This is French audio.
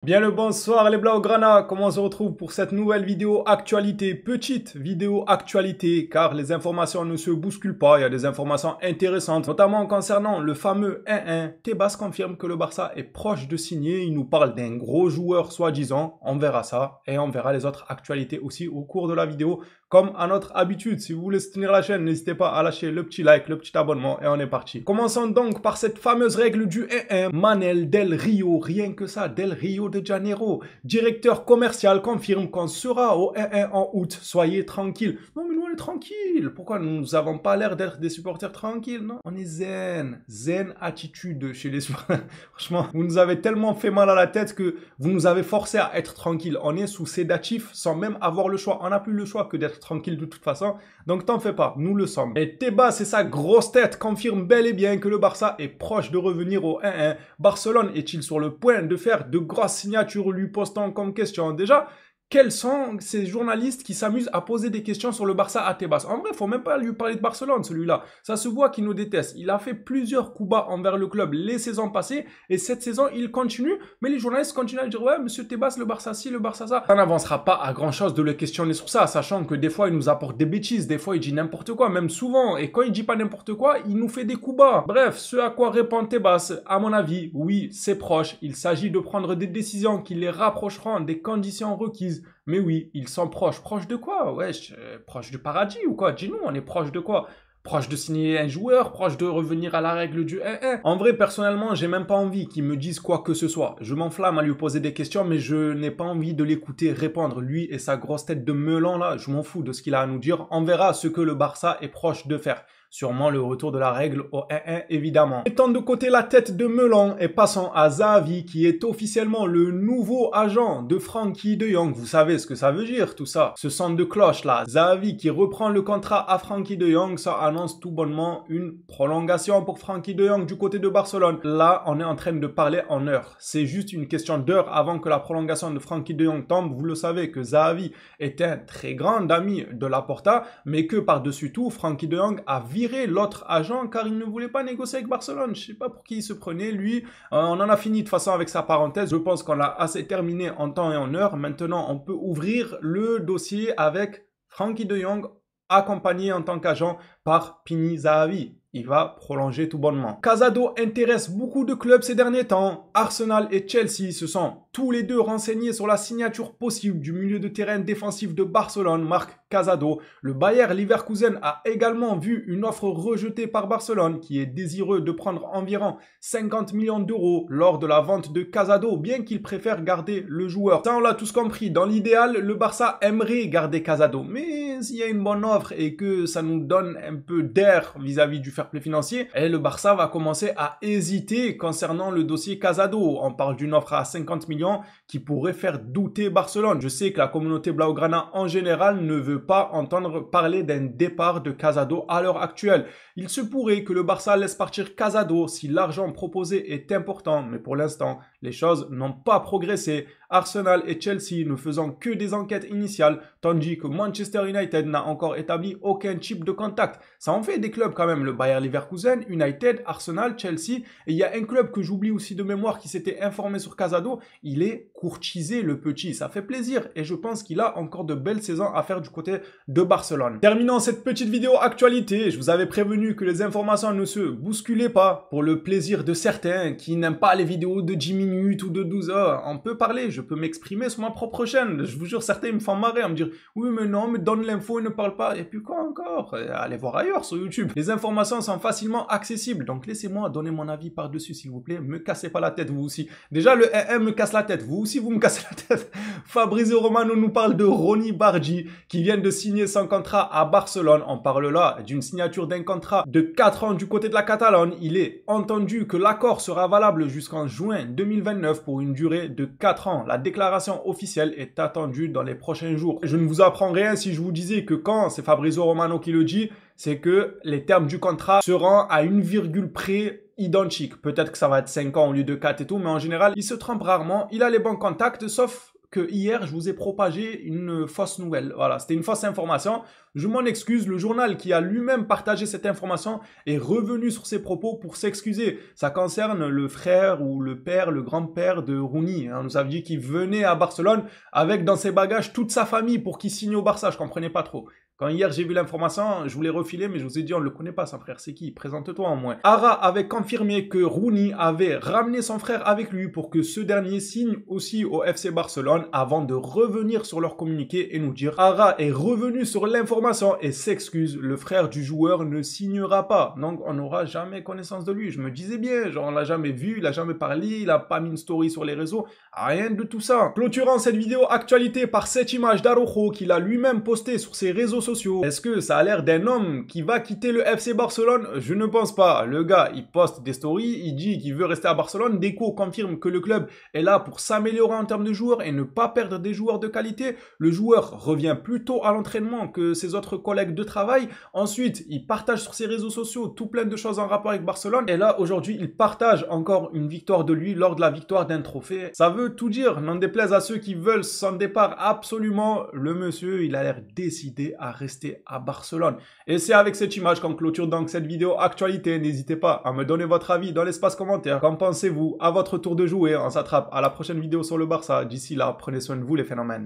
Bien le bonsoir les Blaugrana, comment on se retrouve pour cette nouvelle vidéo actualité, petite vidéo actualité, car les informations ne se bousculent pas, il y a des informations intéressantes, notamment concernant le fameux 1-1. Tebas confirme que le Barça est proche de signer, il nous parle d'un gros joueur soi-disant, on verra ça, et on verra les autres actualités aussi au cours de la vidéo, comme à notre habitude. Si vous voulez soutenir la chaîne, n'hésitez pas à lâcher le petit like, le petit abonnement, et on est parti. Commençons donc par cette fameuse règle du 1-1, Manel Del Rio, rien que ça, Del Rio de Janeiro, directeur commercial, confirme qu'on sera au 1-1 en août. Soyez tranquille. Non mais nous on est tranquille. Pourquoi nous avons pas l'air d'être des supporters tranquilles? Non, on est zen. Zen attitude chez les supporters. Franchement, vous nous avez tellement fait mal à la tête que vous nous avez forcé à être tranquille. On est sous sédatif sans même avoir le choix. On n'a plus le choix que d'être tranquille de toute façon. Donc t'en fais pas, nous le sommes. Et Tebas et sa grosse tête confirment bel et bien que le Barça est proche de revenir au 1-1. Barcelone est-il sur le point de faire de grosses signatures, lui postant comme question déjà? Quels sont ces journalistes qui s'amusent à poser des questions sur le Barça à Tebas? En vrai, faut même pas lui parler de Barcelone, celui-là. Ça se voit qu'il nous déteste. Il a fait plusieurs coups bas envers le club les saisons passées, et cette saison, il continue, mais les journalistes continuent à dire, ouais, monsieur Tebas, le Barça ci, le Barça ça. Ça n'avancera pas à grand chose de le questionner sur ça, sachant que des fois, il nous apporte des bêtises, des fois, il dit n'importe quoi, même souvent, et quand il dit pas n'importe quoi, il nous fait des coups bas. Bref, ce à quoi répond Tebas, à mon avis, oui, c'est proche. Il s'agit de prendre des décisions qui les rapprocheront des conditions requises. Mais oui, ils sont proches. Proches de quoi? Wesh, proches du paradis ou quoi? Dis-nous, on est proche de quoi? Proche de signer un joueur, proche de revenir à la règle du 1-1. En vrai, personnellement, j'ai même pas envie qu'ils me disent quoi que ce soit. Je m'enflamme à lui poser des questions, mais je n'ai pas envie de l'écouter répondre. Lui et sa grosse tête de melon là, je m'en fous de ce qu'il a à nous dire. On verra ce que le Barça est proche de faire. Sûrement le retour de la règle au 1-1, évidemment. Mettons de côté la tête de melon et passons à Xavi, qui est officiellement le nouveau agent de Frenkie de Jong. Vous savez ce que ça veut dire, tout ça. Ce son de cloche là. Xavi qui reprend le contrat à Frenkie de Jong, ça annonce tout bonnement une prolongation pour Frenkie de Jong du côté de Barcelone. Là, on est en train de parler en heures. C'est juste une question d'heures avant que la prolongation de Frenkie de Jong tombe. Vous le savez que Xavi est un très grand ami de Laporta, mais que par-dessus tout, Frenkie de Jong a viré l'autre agent car il ne voulait pas négocier avec Barcelone. Je sais pas pour qui il se prenait, lui. On en a fini de toute façon avec sa parenthèse. Je pense qu'on a assez terminé en temps et en heure. Maintenant, on peut ouvrir le dossier avec Frenkie de Jong accompagné en tant qu'agent par Pini Zahavi. Il va prolonger tout bonnement. Casado intéresse beaucoup de clubs ces derniers temps. Arsenal et Chelsea se sont tous les deux renseignés sur la signature possible du milieu de terrain défensif de Barcelone, Marc Casado. Le Bayer Leverkusen a également vu une offre rejetée par Barcelone qui est désireux de prendre environ 50 millions d'euros lors de la vente de Casado, bien qu'il préfère garder le joueur. Ça, on l'a tous compris. Dans l'idéal, le Barça aimerait garder Casado. Mais s'il y a une bonne offre et que ça nous donne un peu d'air vis-à-vis du fair play financier, et le Barça va commencer à hésiter concernant le dossier Casado. On parle d'une offre à 50 millions qui pourrait faire douter Barcelone. Je sais que la communauté Blaugrana en général ne veut pas entendre parler d'un départ de Casado à l'heure actuelle. Il se pourrait que le Barça laisse partir Casado si l'argent proposé est important, mais pour l'instant, les choses n'ont pas progressé. Arsenal et Chelsea ne faisant que des enquêtes initiales, tandis que Manchester United n'a encore établi aucun type de contact. Ça en fait des clubs quand même, le Bayer Leverkusen, United, Arsenal, Chelsea, et il y a un club que j'oublie aussi de mémoire qui s'était informé sur Casado, il est courtisé le petit, ça fait plaisir, et je pense qu'il a encore de belles saisons à faire du côté de Barcelone. Terminons cette petite vidéo actualité, je vous avais prévenu que les informations ne se bousculaient pas, pour le plaisir de certains qui n'aiment pas les vidéos de 10 minutes ou de 12 heures, on peut parler, je peux m'exprimer sur ma propre chaîne. Je vous jure, certains me font marrer à me dire « Oui, mais non, mais donne l'info et ne parle pas. » Et puis quoi encore? Allez voir ailleurs sur YouTube. Les informations sont facilement accessibles. Donc laissez-moi donner mon avis par-dessus, s'il vous plaît. Me cassez pas la tête, vous aussi. Déjà, le 1-1 me casse la tête. Vous aussi, vous me cassez la tête. Fabrizio Romano nous parle de Ronny Bargi qui vient de signer son contrat à Barcelone. On parle là d'une signature d'un contrat de 4 ans du côté de la Catalogne. Il est entendu que l'accord sera valable jusqu'en juin 2029 pour une durée de 4 ans. La déclaration officielle est attendue dans les prochains jours. Je ne vous apprends rien si je vous disais que quand c'est Fabrizio Romano qui le dit, c'est que les termes du contrat seront à une virgule près identiques. Peut-être que ça va être 5 ans au lieu de 4 et tout, mais en général, il se trompe rarement. Il a les bons contacts, sauf que hier, je vous ai propagé une fausse nouvelle. Voilà, c'était une fausse information. Je m'en excuse. Le journal qui a lui-même partagé cette information est revenu sur ses propos pour s'excuser. Ça concerne le frère ou le père, le grand-père de Rooney. On nous avait dit qu'il venait à Barcelone avec dans ses bagages toute sa famille pour qu'il signe au Barça. Je comprenais pas trop. Quand hier j'ai vu l'information, je voulais refiler, mais je vous ai dit on ne le connaît pas, son frère, c'est qui? Présente-toi au moins. Ara avait confirmé que Rooney avait ramené son frère avec lui pour que ce dernier signe aussi au FC Barcelone avant de revenir sur leur communiqué et nous dire Ara est revenu sur l'information et s'excuse, le frère du joueur ne signera pas, donc on n'aura jamais connaissance de lui. Je me disais bien, genre on l'a jamais vu, il a jamais parlé, il a pas mis une story sur les réseaux, rien de tout ça. Clôturant cette vidéo actualité par cette image d'Araujo qu'il a lui-même postée sur ses réseaux sociaux. Est-ce que ça a l'air d'un homme qui va quitter le FC Barcelone? Je ne pense pas. Le gars, il poste des stories, il dit qu'il veut rester à Barcelone. Deco confirme que le club est là pour s'améliorer en termes de joueurs et ne pas perdre des joueurs de qualité. Le joueur revient plutôt à l'entraînement que ses autres collègues de travail. Ensuite, il partage sur ses réseaux sociaux tout plein de choses en rapport avec Barcelone. Et là, aujourd'hui, il partage encore une victoire de lui lors de la victoire d'un trophée. Ça veut tout dire. N'en déplaise à ceux qui veulent son départ absolument. Le monsieur, il a l'air décidé à rester à Barcelone. Et c'est avec cette image qu'on clôture donc cette vidéo actualité. N'hésitez pas à me donner votre avis dans l'espace commentaire. Qu'en pensez-vous? À votre tour de jouer. On s'attrape à la prochaine vidéo sur le Barça. D'ici là, prenez soin de vous les phénomènes.